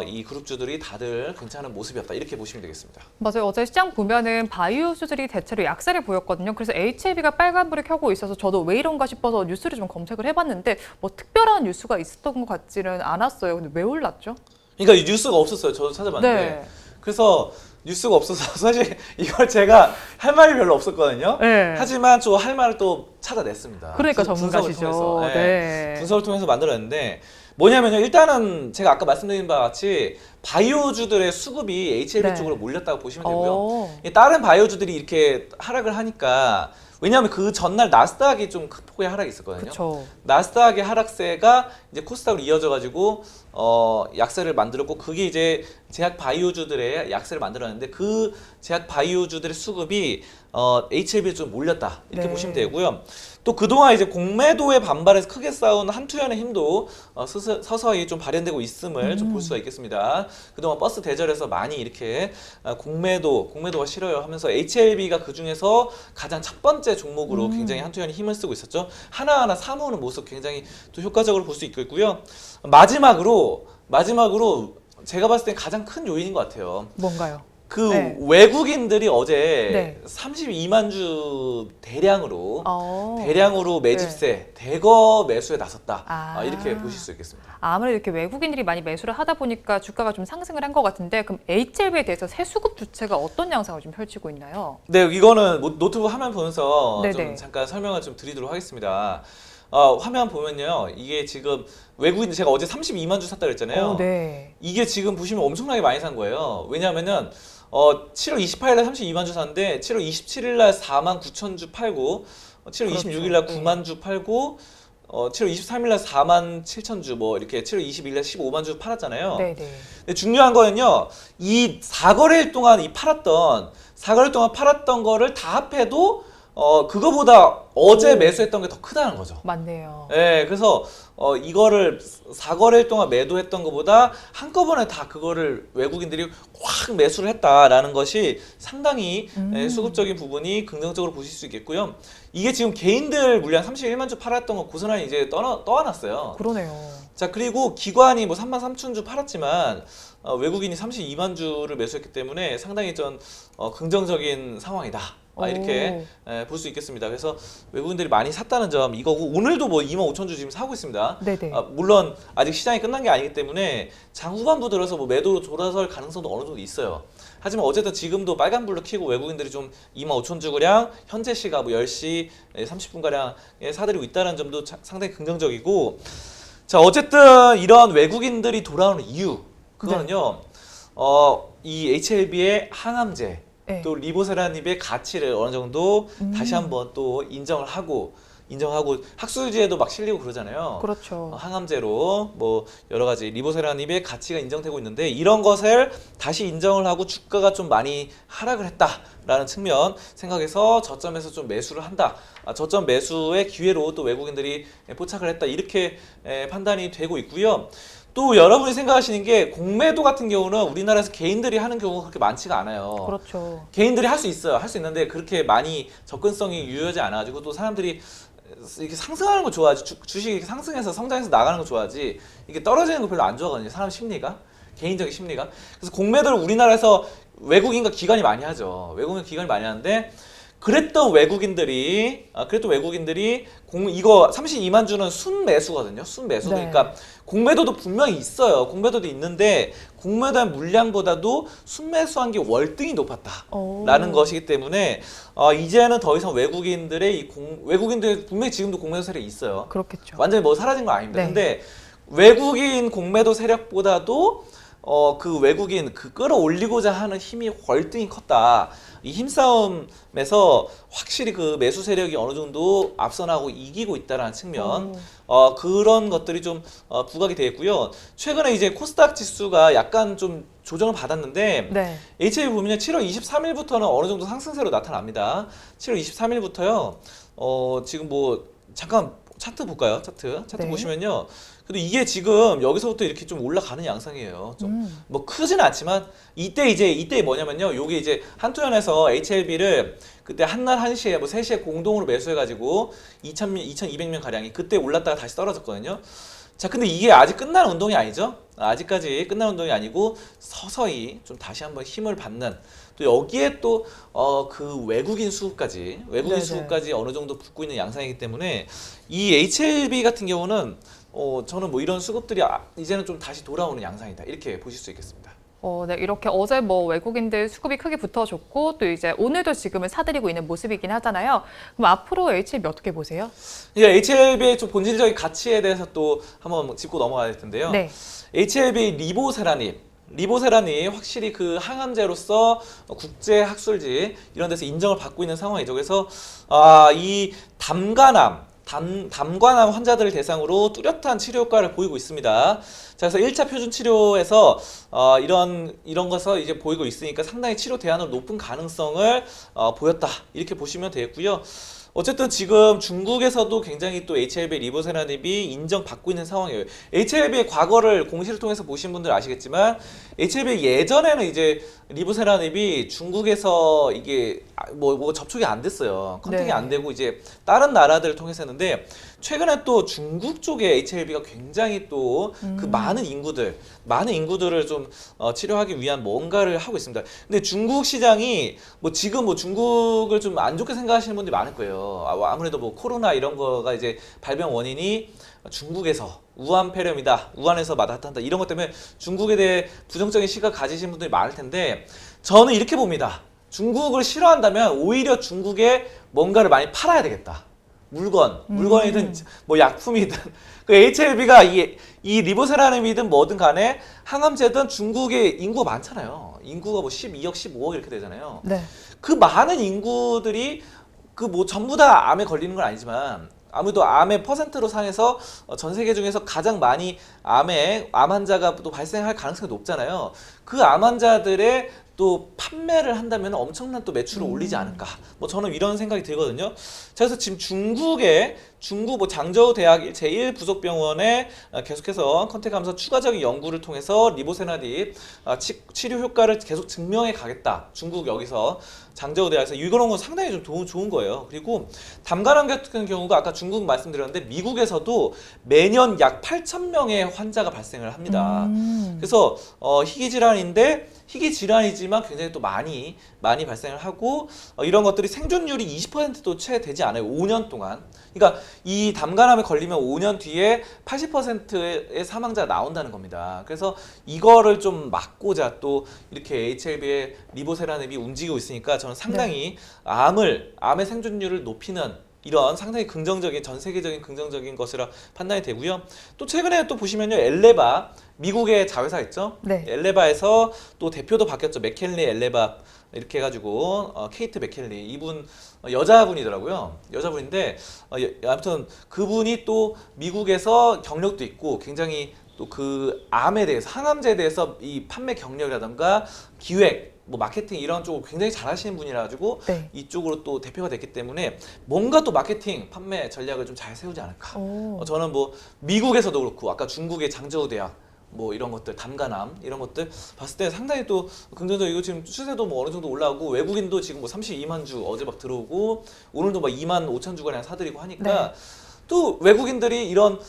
이 그룹주들이 다들 괜찮은 모습이었다. 이렇게 보시면 되겠습니다. 맞아요. 어제 시장 보면은 바이오주들이 대체로 약세를 보였거든요. 그래서 HLB가 빨간불이 켜고 있어서 저도 왜 이런가 싶어서 뉴스를 좀 검색을 해봤는데 뭐 특별한 뉴스가 있었던 것 같지는 않았어요. 근데 왜 올랐죠? 그러니까 이 뉴스가 없었어요. 저도 찾아봤는데. 네. 그래서 뉴스가 없어서 사실 이걸 제가 할 말이 별로 없었거든요. 네. 하지만 저 할 말을 또 찾아냈습니다. 그러니까 분석을 전문가시죠. 통해서. 네. 분석을 통해서 만들어냈는데 뭐냐면요. 일단은 제가 아까 말씀드린 바와 같이 바이오주들의 수급이 HLB 네. 쪽으로 몰렸다고 보시면 되고요. 어. 다른 바이오주들이 이렇게 하락을 하니까 왜냐하면 그 전날 나스닥이 좀 큰 폭의 하락이 있었거든요. 그렇죠. 나스닥의 하락세가 이제 코스닥으로 이어져가지고 약세를 만들었고 그게 이제 제약 바이오주들의 약세를 만들었는데 그 제약 바이오주들의 수급이 HLB에 좀 몰렸다 이렇게 네. 보시면 되고요. 또 그동안 이제 공매도의 반발에서 크게 싸운 한투현의 힘도 서서히 좀 발현되고 있음을 좀 볼 수가 있겠습니다. 그동안 버스 대절에서 많이 이렇게 공매도가 싫어요 하면서 HLB가 그 중에서 가장 첫 번째 종목으로 굉장히 한투현이 힘을 쓰고 있었죠. 하나하나 사모으는 모습 굉장히 또 효과적으로 볼 수 있겠고요. 마지막으로 제가 봤을 때 가장 큰 요인인 것 같아요. 뭔가요? 그 네. 외국인들이 어제 네. 32만 주 대량으로 어. 매집세, 대거 매수에 나섰다. 아. 이렇게 보실 수 있겠습니다. 아무래도 이렇게 외국인들이 많이 매수를 하다 보니까 주가가 좀 상승을 한 것 같은데 그럼 HLB에 대해서 새 수급 주체가 어떤 양상을 좀 펼치고 있나요? 네, 이거는 노트북 화면 보면서 네네. 좀 잠깐 설명을 좀 드리도록 하겠습니다. 화면 보면요, 이게 지금 외국인 제가 어제 32만 주 샀다 그랬잖아요. 네. 이게 지금 보시면 엄청나게 많이 산 거예요. 왜냐하면은 7월 28일 날 32만 주 샀는데 7월 27일 날 4만 9천 주 팔고 7월 그렇죠. 26일 날 네. 9만 주 팔고 7월 23일 날 4만 7천 주 뭐 이렇게 7월 22일 날 15만 주 팔았잖아요. 네네. 근데 중요한 거는요. 이 4거래일 동안 사거래일 동안 팔았던 거를 다 합해도 그거보다 어제 오. 매수했던 게 더 크다는 거죠. 맞네요. 예, 그래서 이거를 4거래일 동안 매도했던 것보다 한꺼번에 다 그거를 외국인들이 확 매수를 했다라는 것이 상당히 수급적인 부분이 긍정적으로 보실 수 있겠고요. 이게 지금 개인들 물량 31만 주 팔았던 거 고스란히 이제 떠안았어요. 그러네요. 자, 그리고 기관이 뭐 3만 3천 주 팔았지만 외국인이 32만 주를 매수했기 때문에 상당히 좀 긍정적인 상황이다. 이렇게 볼 수 있겠습니다. 그래서 외국인들이 많이 샀다는 점 이거고, 오늘도 뭐 2만 5천 주 지금 사고 있습니다. 네네. 물론 아직 시장이 끝난 게 아니기 때문에 장 후반부 들어서 뭐 매도로 돌아설 가능성도 어느 정도 있어요. 하지만 어쨌든 지금도 빨간불로 켜고 외국인들이 좀 2만 5천 주가량 현재 시각 뭐 10시 30분가량에 사들이고 있다는 점도 상당히 긍정적이고, 자, 어쨌든 이런 외국인들이 돌아오는 이유, 그거는요, 이 HLB의 항암제, 네. 또 리보세라닙의 가치를 어느 정도 다시 한번 또 인정하고 학술지에도 막 실리고 그러잖아요. 그렇죠. 항암제로 뭐 여러 가지 리보세라닙의 가치가 인정되고 있는데, 이런 것을 다시 인정을 하고 주가가 좀 많이 하락을 했다라는 측면 생각해서 저점에서 좀 매수를 한다. 저점 매수의 기회로 또 외국인들이 포착을 했다. 이렇게 판단이 되고 있고요. 또 여러분이 생각하시는 게, 공매도 같은 경우는 우리나라에서 개인들이 하는 경우가 그렇게 많지가 않아요. 그렇죠. 개인들이 할 수 있어요. 할 수 있는데 그렇게 많이 접근성이 유효하지 않아가지고, 또 사람들이 이렇게 상승하는 거 좋아하지, 주식이 이렇게 상승해서 성장해서 나가는 거 좋아하지, 이게 떨어지는 거 별로 안 좋아하거든요. 사람 심리가, 개인적인 심리가. 그래서 공매도를 우리나라에서 외국인과 기관이 많이 하죠. 외국인 기관이 많이 하는데, 그랬던 외국인들이 이거 32만 주는 순매수거든요. 순매수. 네. 그러니까 공매도도 분명히 있어요. 공매도도 있는데 공매도한 물량보다도 순매수한 게 월등히 높았다라는 것이기 때문에 이제는 더 이상 외국인들의 외국인들 분명히 지금도 공매도 세력이 있어요. 그렇겠죠. 완전히 뭐 사라진 건 아닙니다. 네. 근데 외국인 공매도 세력보다도 그 외국인 끌어올리고자 하는 힘이 월등히 컸다. 이 힘싸움에서 확실히 그 매수 세력이 어느 정도 앞서나고 이기고 있다라는 측면, 그런 것들이 좀 부각이 되겠고요. 최근에 이제 코스닥 지수가 약간 좀 조정을 받았는데, 네. HLB 보면 7월 23일부터는 어느 정도 상승세로 나타납니다. 7월 23일부터요. 지금 뭐 잠깐 차트 볼까요? 차트 네. 보시면요. 근데 이게 지금 여기서부터 이렇게 좀 올라가는 양상이에요. 좀 뭐 크진 않지만, 이때 뭐냐면요. 요게 이제 한투현에서 HLB를 그때 한날 1시에 뭐 3시에 공동으로 매수해가지고 2,200명 가량이 그때 올랐다가 다시 떨어졌거든요. 자, 근데 이게 아직 끝난 운동이 아니죠. 아직까지 끝난 운동이 아니고 서서히 좀 다시 한번 힘을 받는, 또 여기에 또 그 외국인 수급까지 어느 정도 붙고 있는 양상이기 때문에, 이 HLB 같은 경우는 저는 뭐 이런 수급들이 이제는 좀 다시 돌아오는 양상이다, 이렇게 보실 수 있겠습니다. 네, 이렇게 어제 뭐 외국인들 수급이 크게 붙어줬고 또 이제 오늘도 지금은 사들이고 있는 모습이긴 하잖아요. 그럼 앞으로 HLB 어떻게 보세요? 이제 HLB의 좀 본질적인 가치에 대해서 또 한번 짚고 넘어가야 될 텐데요. 네. HLB 리보세라닙 확실히 그 항암제로서 국제 학술지 이런 데서 인정을 받고 있는 상황이죠. 그래서 이 담관암 환자들을 대상으로 뚜렷한 치료 효과를 보이고 있습니다. 자, 그래서 1차 표준 치료에서 이런 것을 이제 보이고 있으니까 상당히 치료 대안으로 높은 가능성을 보였다, 이렇게 보시면 되겠고요. 어쨌든 지금 중국에서도 굉장히 또 HLB 리보세라닙이 인정받고 있는 상황이에요. HLB의 과거를 공시를 통해서 보신 분들 아시겠지만, HLB 예전에는 이제 리보세라닙이 중국에서 이게 뭐 접촉이 안 됐어요. 컨택이 네. 안 되고 이제 다른 나라들을 통해서 했는데, 최근에 또 중국 쪽에 HLB가 굉장히 또 그 많은 인구들을 좀 좀 치료하기 위한 뭔가를 하고 있습니다. 근데 중국 시장이 뭐 지금 뭐 중국을 좀 안 좋게 생각하시는 분들이 많을 거예요. 아무래도 뭐 코로나 이런 거가 이제 발병 원인이 중국에서 우한 폐렴이다, 우한에서 나타난다 이런 것 때문에 중국에 대해 부정적인 시각 가지신 분들이 많을 텐데 저는 이렇게 봅니다. 중국을 싫어한다면 오히려 중국에 뭔가를 많이 팔아야 되겠다. 물건이든 뭐 약품이든 그 HLB가 이 리보세라님이든 뭐든 간에 항암제든 중국에 인구가 많잖아요. 인구가 뭐 12억, 15억 이렇게 되잖아요. 네. 그 많은 인구들이 그 뭐 전부 다 암에 걸리는 건 아니지만 아무래도 암의 퍼센트로 상해서 전 세계 중에서 가장 많이 암 환자가 또 발생할 가능성이 높잖아요. 그 암 환자들의 또 판매를 한다면 엄청난 또 매출을 올리지 않을까. 뭐 저는 이런 생각이 들거든요. 그래서 지금 중국 뭐 장저우 대학 제1부속병원에 계속해서 컨택하면서 추가적인 연구를 통해서 리보세라닙 치료 효과를 계속 증명해 가겠다. 중국 여기서 장저우 대학에서 이런 건 상당히 좀 좋은 거예요. 그리고 담간암 같은 경우가 아까 중국 말씀드렸는데 미국에서도 매년 약 8,000명의 환자가 발생을 합니다. 그래서 희귀 질환이지만 굉장히 또 많이 발생을 하고 이런 것들이 생존율이 20%도 채 되지 않아요. 5년 동안. 그러니까 이 담간암에 걸리면 5년 뒤에 80%의 사망자가 나온다는 겁니다. 그래서 이거를 좀 막고자 또 이렇게 HLB의 리보세라닙이 움직이고 있으니까 저는 상당히 암의 생존율을 높이는 이런 상당히 긍정적인 전 세계적인 긍정적인 것이라 판단이 되고요. 또 최근에 또 보시면요, 엘레바 미국의 자회사 있죠. 네. 엘레바에서 또 대표도 바뀌었죠. 맥켈리 엘레바 이렇게 해가지고 케이트 맥켈리 이분 여자분이더라고요. 여자분인데 아무튼 그분이 또 미국에서 경력도 있고 굉장히 또 그 암에 대해서 항암제에 대해서 이 판매 경력이라던가 기획 뭐 마케팅 이런 쪽을 굉장히 잘하시는 분이라 가지고 네. 이쪽으로 또 대표가 됐기 때문에 뭔가 또 마케팅 판매 전략을 좀 잘 세우지 않을까. 저는 뭐 미국에서도 그렇고 아까 중국의 장저우 대학 뭐 이런 것들 담간암 이런 것들 봤을 때 상당히 또 긍정적이고 지금 추세도 뭐 어느 정도 올라오고 외국인도 지금 뭐 32만 주 어제 막 들어오고 오늘도 막 2만 5천 주가량 사들이고 하니까 또 외국인들이 이런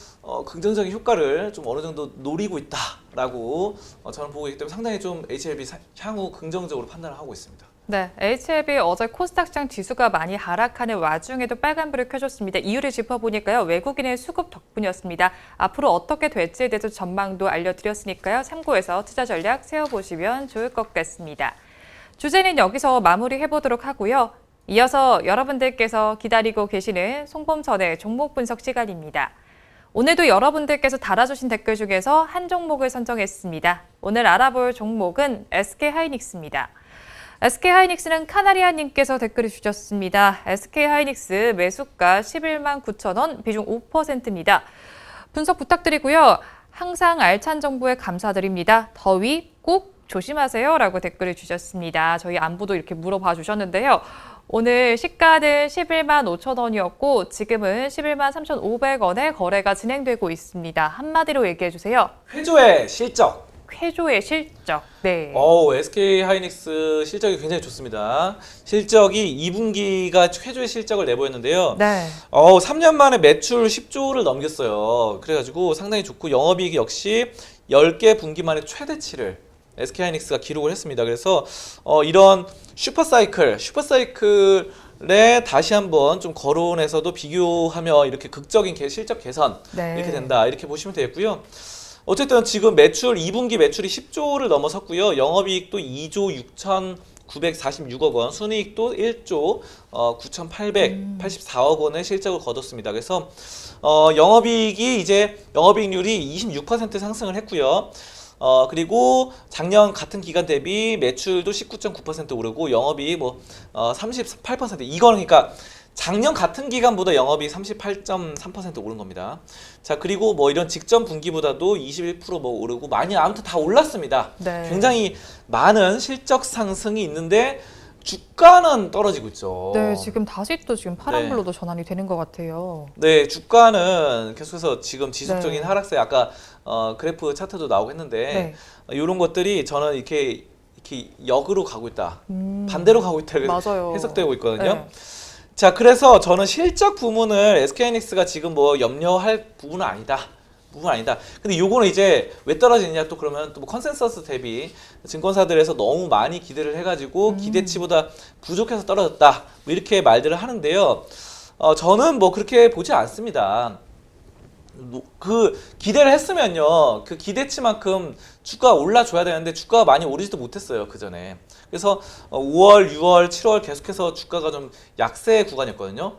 긍정적인 효과를 좀 어느 정도 노리고 있다라고 저는 보고 있기 때문에 상당히 좀 HLB 향후 긍정적으로 판단을 하고 있습니다. 네, HLB 어제 코스닥 시장 지수가 많이 하락하는 와중에도 빨간불을 켜줬습니다. 이유를 짚어보니까요, 외국인의 수급 덕분이었습니다. 앞으로 어떻게 될지에 대해서 전망도 알려드렸으니까요, 참고해서 투자 전략 세워보시면 좋을 것 같습니다. 주제는 여기서 마무리해보도록 하고요. 이어서 여러분들께서 기다리고 계시는 송범선의 종목 분석 시간입니다. 오늘도 여러분들께서 달아주신 댓글 중에서 한 종목을 선정했습니다. 오늘 알아볼 종목은 SK하이닉스입니다. SK하이닉스는 카나리아님께서 댓글을 주셨습니다. SK하이닉스 매수가 11만 9천 원, 비중 5%입니다. 분석 부탁드리고요. 항상 알찬 정보에 감사드립니다. 더위 꼭 조심하세요 라고 댓글을 주셨습니다. 저희 안부도 이렇게 물어봐 주셨는데요. 오늘 시가는 11만 5천 원이었고 지금은 11만 3,500원에 거래가 진행되고 있습니다. 한마디로 얘기해 주세요. 회조의 실적. 회조의 실적. 네. SK하이닉스 실적이 굉장히 좋습니다. 실적이 2분기가 회조의 실적을 내보였는데요. 네. 3년 만에 매출 10조를 넘겼어요. 그래가지고 상당히 좋고 영업이익 역시 10개 분기 만에 최대치를 SK하이닉스가 기록을 했습니다. 그래서 이런 슈퍼사이클에 다시 한번 좀 거론해서도 비교하며 이렇게 극적인 실적 개선 이렇게 된다 이렇게 보시면 되겠고요. 어쨌든 지금 매출 2분기 매출이 10조를 넘어섰고요. 영업이익도 2조 6,946억 원, 순이익도 1조 9,884억 원의 실적을 거뒀습니다. 그래서 영업이익이 이제 영업이익률이 26% 상승을 했고요. 그리고 작년 같은 기간 대비 매출도 19.9% 오르고 영업이익 38%. 이거는 그러니까 작년 같은 기간보다 영업이익 38.3% 오른 겁니다. 자, 그리고 뭐 이런 직전 분기보다도 21% 뭐 오르고 많이 아무튼 다 올랐습니다. 네. 굉장히 많은 실적 상승이 있는데 주가는 떨어지고 있죠. 네, 지금 다시 또 지금 파란불로도 전환이 되는 것 같아요. 네, 주가는 계속해서 지금 지속적인 네. 하락세 아까 그래프 차트도 나오고 했는데 이런 것들이 저는 이렇게 역으로 가고 있다. 반대로 가고 있다. 맞아요. 해석되고 있거든요. 네. 자, 그래서 저는 실적 부문을 SK하이닉스가 지금 뭐 염려할 부분은 아니다. 부분 아니다. 근데 요거는 이제 왜 떨어지느냐 또 그러면 또뭐 컨센서스 대비 증권사들에서 너무 많이 기대를 해가지고 기대치보다 부족해서 떨어졌다. 뭐 이렇게 말들을 하는데요. 저는 뭐 그렇게 보지 않습니다. 그 기대를 했으면요, 그 기대치만큼 주가가 올라줘야 되는데 주가가 많이 오르지도 못했어요, 그 전에. 그래서 5월, 6월, 7월 계속해서 주가가 좀 약세 구간이었거든요.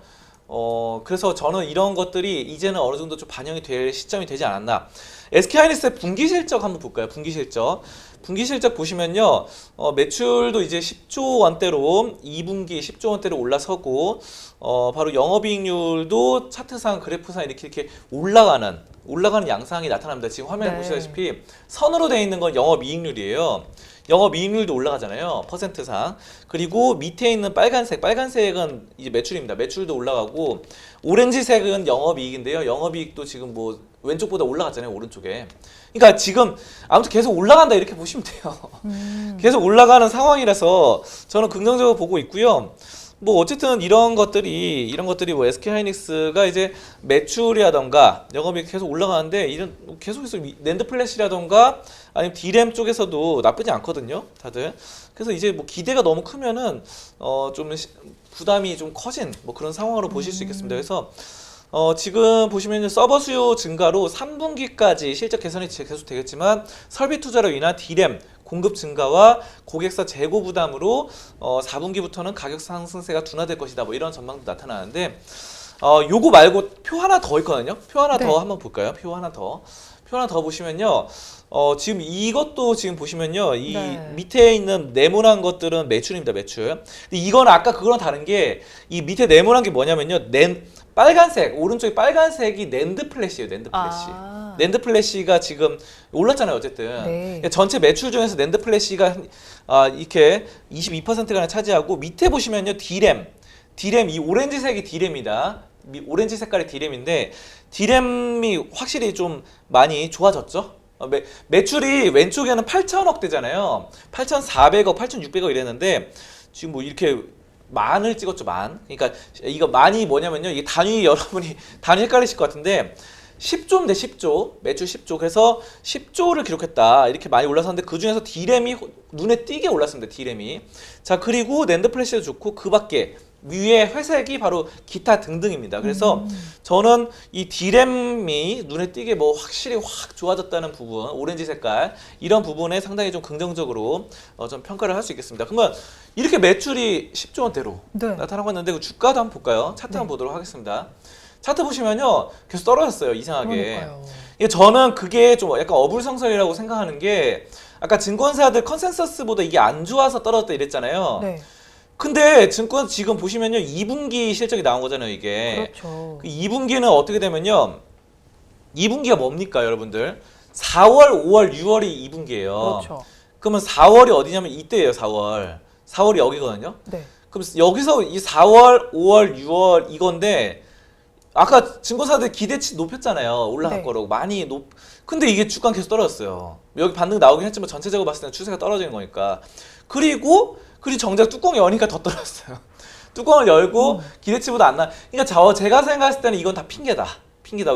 그래서 저는 이런 것들이 이제는 어느 정도 좀 반영이 될 시점이 되지 않았나. SK하이닉스의 분기 실적 한번 볼까요? 분기 실적. 분기 실적 보시면요, 매출도 이제 10조 원대로 2분기 10조 원대로 올라서고, 바로 영업이익률도 차트상 그래프상 이렇게 올라가는 양상이 나타납니다. 지금 화면에 네. 보시다시피 선으로 되어 있는 건 영업이익률이에요. 영업이익률도 올라가잖아요. 퍼센트상. 그리고 밑에 있는 빨간색은 이제 매출입니다. 매출도 올라가고, 오렌지색은 영업이익인데요. 영업이익도 지금 뭐 왼쪽보다 올라갔잖아요. 오른쪽에. 그러니까 지금 아무튼 계속 올라간다 이렇게 보시면 돼요. 계속 올라가는 상황이라서 저는 긍정적으로 보고 있고요. 뭐 어쨌든 이런 것들이 뭐 SK하이닉스가 이제 매출이라던가 영업이익 계속 올라가는데 이런 계속해서 낸드 플래시라던가 아니면 D램 쪽에서도 나쁘지 않거든요, 다들. 그래서 이제 뭐 기대가 너무 크면은 좀 부담이 좀 커진 뭐 그런 상황으로 보실 수 있겠습니다. 그래서 지금 보시면 서버 수요 증가로 3분기까지 실적 개선이 계속 되겠지만 설비 투자로 인한 D램 공급 증가와 고객사 재고 부담으로 4분기부터는 가격 상승세가 둔화될 것이다. 뭐 이런 전망도 나타나는데 요거 말고 표 하나 더 있거든요. 표 하나 네. 더 한번 볼까요? 표 하나 더 보시면요. 지금 이것도 지금 보시면요. 이 네. 밑에 있는 네모난 것들은 매출입니다. 매출. 근데 이건 아까 그거랑 다른 게 이 밑에 네모난 게 뭐냐면요. 빨간색, 오른쪽에 빨간색이 낸드 플래시예요. 낸드 플래시. 낸드 플래시가 지금 올랐잖아요. 어쨌든. 네. 전체 매출 중에서 낸드 플래시가 이렇게 22%가 차지하고 밑에 보시면요. D램 이 오렌지색이 D램이다. 오렌지 색깔의 D램인데 D램이 확실히 좀 많이 좋아졌죠. 매출이 왼쪽에는 8천억 대잖아요. 8,400억, 8,600억 이랬는데 지금 뭐 이렇게 만을 찍었죠, 만. 그러니까 이거 만이 뭐냐면요. 이게 여러분이 단위 헷갈리실 것 같은데 10조인데 10조. 매출 10조. 그래서 10조를 기록했다. 이렇게 많이 올라섰는데 그 중에서 D램이 눈에 띄게 올랐습니다. D램이. 자, 그리고 낸드 플래시도 좋고 그 밖에 위에 회색이 바로 기타 등등입니다. 그래서 저는 이 D램이 눈에 띄게 뭐 확실히 확 좋아졌다는 부분, 오렌지 색깔 이런 부분에 상당히 좀 긍정적으로 좀 평가를 할 수 있겠습니다. 그러면 이렇게 매출이 10조 원대로 네. 나타나고 있는데 그 주가도 한번 볼까요? 차트 한번 보도록 하겠습니다. 차트 보시면요, 계속 떨어졌어요. 이상하게. 그러니까요. 이게 저는 그게 좀 약간 어불성설이라고 생각하는 게 아까 증권사들 컨센서스보다 이게 안 좋아서 떨어졌다 이랬잖아요. 네. 근데 증권 지금 보시면요 2분기 실적이 나온 거잖아요 이게. 그렇죠. 그 2분기는 어떻게 되면요 2분기가 뭡니까 여러분들? 4월, 5월, 6월이 2분기예요. 그렇죠. 그러면 4월이 어디냐면 이때예요. 4월이 여기거든요. 네. 그럼 여기서 이 4월, 5월, 6월 이건데 아까 증권사들 기대치 높였잖아요. 올라갈 네. 거라고 많이 근데 이게 주가는 계속 떨어졌어요. 여기 반등 나오긴 했지만 전체적으로 봤을 때는 추세가 떨어지는 거니까. 그리고 정작 뚜껑이 여니까 더 떨어졌어요. 뚜껑을 열고 기대치보다 안 나. 그러니까 제가 생각했을 때는 이건 다 핑계다.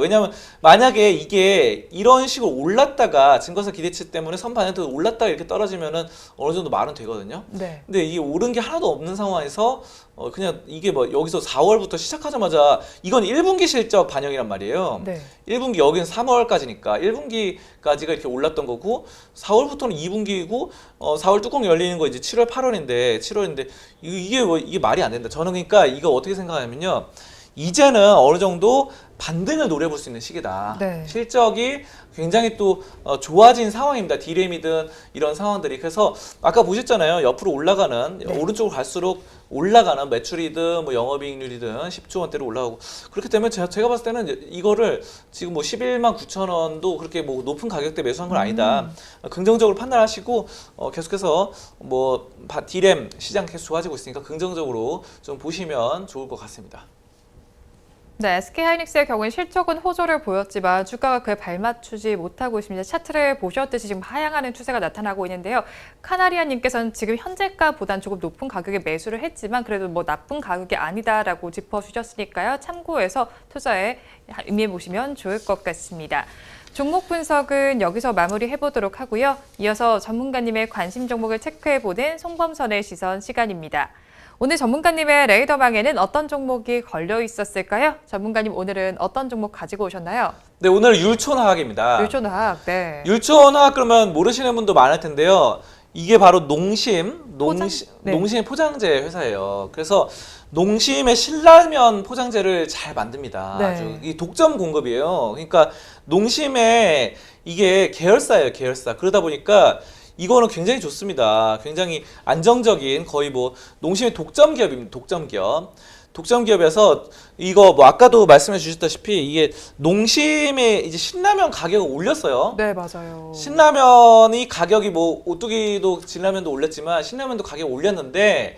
왜냐면 만약에 이게 이런 식으로 올랐다가 증권사 기대치 때문에 선반영도 올랐다가 이렇게 떨어지면은 어느 정도 말은 되거든요. 네. 근데 이게 오른 게 하나도 없는 상황에서 그냥 이게 뭐 여기서 4월부터 시작하자마자 이건 1분기 실적 반영이란 말이에요. 네. 1분기 여기는 3월까지니까 1분기까지가 이렇게 올랐던 거고 4월부터는 2분기이고 4월 뚜껑 열리는 거 이제 7월 8월인데 이게 말이 안 된다. 저는 그러니까 이거 어떻게 생각하냐면요. 이제는 어느 정도 반등을 노려볼 수 있는 시기다. 네. 실적이 굉장히 또 좋아진 상황입니다. D램이든 이런 상황들이. 그래서 아까 보셨잖아요. 옆으로 올라가는 네. 오른쪽으로 갈수록 올라가는 매출이든 뭐 영업이익률이든 10조 원대로 올라가고 그렇기 때문에 제가 봤을 때는 이거를 지금 뭐 11만 9천 원도 그렇게 뭐 높은 가격대 매수한 건 아니다. 긍정적으로 판단하시고 계속해서 뭐 D램 시장 계속 좋아지고 있으니까 긍정적으로 좀 보시면 좋을 것 같습니다. 네, SK하이닉스의 경우는 실적은 호조를 보였지만 주가가 그에 발맞추지 못하고 있습니다. 차트를 보셨듯이 지금 하향하는 추세가 나타나고 있는데요. 카나리아님께서는 지금 현재가보단 조금 높은 가격에 매수를 했지만 그래도 뭐 나쁜 가격이 아니다라고 짚어주셨으니까요. 참고해서 투자에 임해 보시면 좋을 것 같습니다. 종목 분석은 여기서 마무리해보도록 하고요. 이어서 전문가님의 관심 종목을 체크해보는 송범선의 시선 시간입니다. 오늘 전문가님의 레이더망에는 어떤 종목이 걸려 있었을까요? 전문가님 오늘은 어떤 종목 가지고 오셨나요? 네, 오늘 율촌화학입니다. 율촌화학, 네. 율촌화학 그러면 모르시는 분도 많을 텐데요. 이게 바로 농심의 포장재 회사예요. 그래서 농심의 신라면 포장재를 잘 만듭니다. 네. 아주 이 독점 공급이에요. 그러니까 농심의 이게 계열사예요, 계열사. 그러다 보니까 이거는 굉장히 좋습니다. 굉장히 안정적인 거의 뭐 농심의 독점 기업입니다. 독점 기업. 독점 기업에서 이거 뭐 아까도 말씀해 주셨다시피 이게 농심의 이제 신라면 가격을 올렸어요. 네, 맞아요. 신라면이 가격이 뭐 오뚜기도 진라면도 올렸지만 신라면도 가격이 올렸는데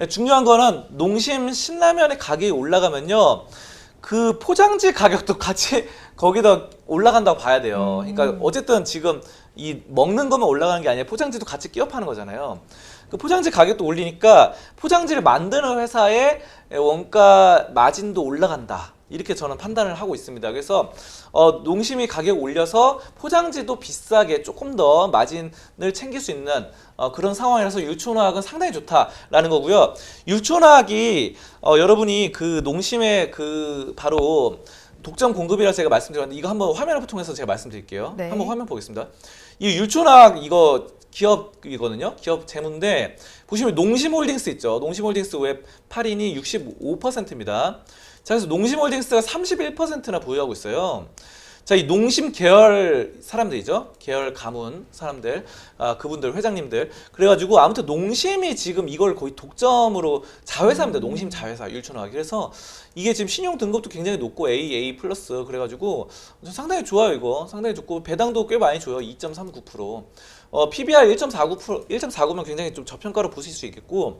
중요한 거는 농심 신라면의 가격이 올라가면요. 그 포장지 가격도 같이 거기다 올라간다고 봐야 돼요. 그러니까 어쨌든 지금 이 먹는 것만 올라가는 게 아니라 포장지도 같이 끼워 파는 거잖아요. 그 포장지 가격도 올리니까 포장지를 만드는 회사의 원가 마진도 올라간다. 이렇게 저는 판단을 하고 있습니다. 그래서 농심이 가격 올려서 포장지도 비싸게 조금 더 마진을 챙길 수 있는 그런 상황이라서 율촌화학은 상당히 좋다라는 거고요. 율촌화학이 여러분이 그 농심의 그 바로 독점 공급이라고 제가 말씀드렸는데 이거 한번 화면을 통해서 제가 말씀드릴게요. 네. 한번 화면 보겠습니다. 이 율촌화학 이거 기업이거든요. 기업 재무인데 보시면 농심홀딩스 있죠. 농심홀딩스 웹 8인이 65%입니다. 자, 그래서 농심홀딩스가 31%나 보유하고 있어요. 자, 이 농심 계열 사람들이죠. 계열 가문 사람들, 그분들 회장님들. 그래가지고 아무튼 농심이 지금 이걸 거의 독점으로 자회사입니다. 농심 자회사 율촌화학. 그래서 이게 지금 신용 등급도 굉장히 높고 AA 플러스 그래가지고 상당히 좋아요 이거. 상당히 좋고 배당도 꽤 많이 줘요. 2.39%. PBR 1.49면 굉장히 좀 저평가로 보실 수 있겠고.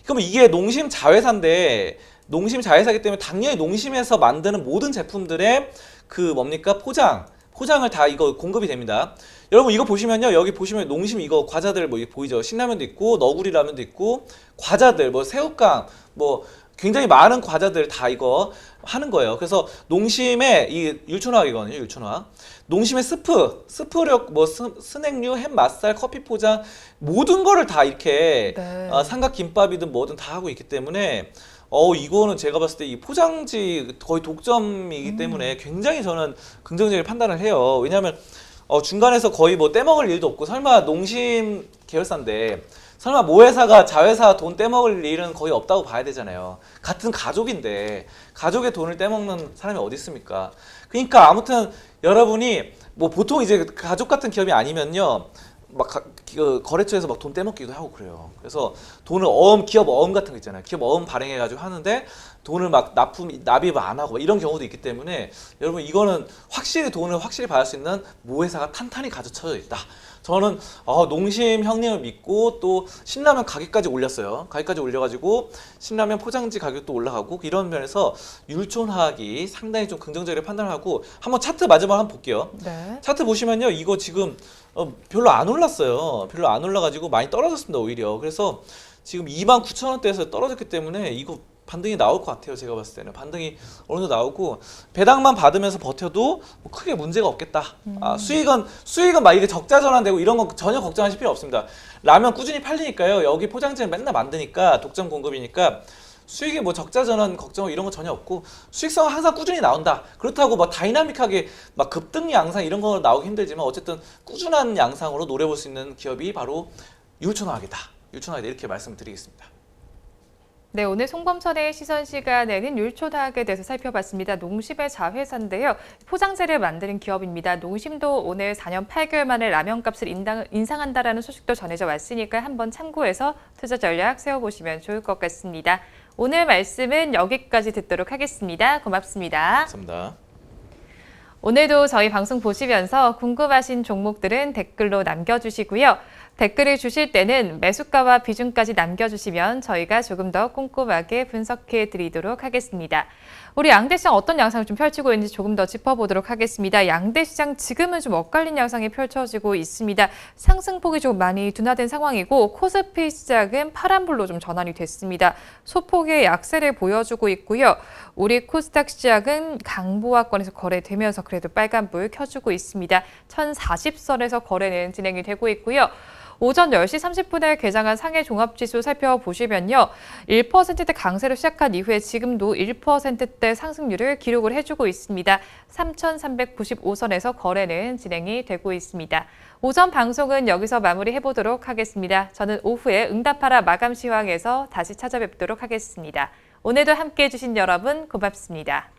그러면 이게 농심 자회사인데 농심 자회사이기 때문에 당연히 농심에서 만드는 모든 제품들의 그 뭡니까 포장을 다 이거 공급이 됩니다. 여러분 이거 보시면요 여기 보시면 농심 이거 과자들 뭐 보이죠? 신라면도 있고 너구리 라면도 있고 과자들 뭐 새우깡 뭐 굉장히 많은 과자들 다 이거 하는 거예요. 그래서 농심의 이 율촌화학이거든요. 율촌화학. 농심의 스프력 뭐 스낵류, 햄, 맛살, 커피 포장 모든 거를 다 이렇게 네. 삼각김밥이든 뭐든 다 하고 있기 때문에 이거는 제가 봤을 때 이 포장지 거의 독점이기 때문에 굉장히 저는 긍정적인 판단을 해요. 왜냐하면 중간에서 거의 뭐 떼먹을 일도 없고 설마 농심 계열사인데 설마 모회사가 자회사 돈 떼먹을 일은 거의 없다고 봐야 되잖아요. 같은 가족인데 가족의 돈을 떼먹는 사람이 어디 있습니까? 그러니까 아무튼 여러분이 뭐 보통 이제 가족 같은 기업이 아니면요. 막 거래처에서 막 돈 떼먹기도 하고 그래요. 그래서 돈을 기업 어음 같은 거 있잖아요. 기업 어음 발행해가지고 하는데 돈을 막 납입 안 하고 이런 경우도 있기 때문에 여러분 이거는 확실히 돈을 확실히 받을 수 있는 모회사가 탄탄히 가져쳐져 있다. 저는 농심 형님을 믿고 또 신라면 가격까지 올렸어요. 가격까지 올려가지고 신라면 포장지 가격도 올라가고 이런 면에서 율촌화학이 상당히 좀 긍정적으로 판단하고 한번 차트 마지막으로 한번 볼게요. 네. 차트 보시면요 이거 지금 별로 안 올랐어요. 별로 안 올라가지고 많이 떨어졌습니다 오히려. 그래서 지금 29,000원대에서 떨어졌기 때문에 이거 반등이 나올 것 같아요. 제가 봤을 때는 반등이 어느 정도 나오고 배당만 받으면서 버텨도 뭐 크게 문제가 없겠다. 수익은 막 이게 적자 전환되고 이런 건 전혀 걱정하실 필요 없습니다. 라면 꾸준히 팔리니까요. 여기 포장지를 맨날 만드니까 독점 공급이니까 수익이 뭐 적자 전환 걱정 이런 거 전혀 없고 수익성은 항상 꾸준히 나온다. 그렇다고 막 다이나믹하게 막 급등 양상 이런 거 나오기 힘들지만 어쨌든 꾸준한 양상으로 노려볼 수 있는 기업이 바로 율촌화학이다. 율촌화학이다 이렇게 말씀드리겠습니다. 네, 오늘 송범선의 시선 시간에는 율촌화학에 대해서 살펴봤습니다. 농심의 자회사인데요. 포장재를 만드는 기업입니다. 농심도 오늘 4년 8개월 만에 라면값을 인상한다라는 소식도 전해져 왔으니까 한번 참고해서 투자 전략 세워보시면 좋을 것 같습니다. 오늘 말씀은 여기까지 듣도록 하겠습니다. 고맙습니다. 감사합니다. 오늘도 저희 방송 보시면서 궁금하신 종목들은 댓글로 남겨주시고요. 댓글을 주실 때는 매수가와 비중까지 남겨주시면 저희가 조금 더 꼼꼼하게 분석해 드리도록 하겠습니다. 우리 양대시장 어떤 양상을 좀 펼치고 있는지 조금 더 짚어보도록 하겠습니다. 양대시장 지금은 좀 엇갈린 양상이 펼쳐지고 있습니다. 상승폭이 좀 많이 둔화된 상황이고 코스피 시장은 파란불로 좀 전환이 됐습니다. 소폭의 약세를 보여주고 있고요. 우리 코스닥 시장은 강보합권에서 거래되면서 그래도 빨간불 켜주고 있습니다. 1040선에서 거래는 진행이 되고 있고요. 오전 10시 30분에 개장한 상해 종합지수 살펴보시면요. 1%대 강세로 시작한 이후에 지금도 1%대 상승률을 기록을 해주고 있습니다. 3,395선에서 거래는 진행이 되고 있습니다. 오전 방송은 여기서 마무리해보도록 하겠습니다. 저는 오후에 응답하라 마감 시황에서 다시 찾아뵙도록 하겠습니다. 오늘도 함께해 주신 여러분 고맙습니다.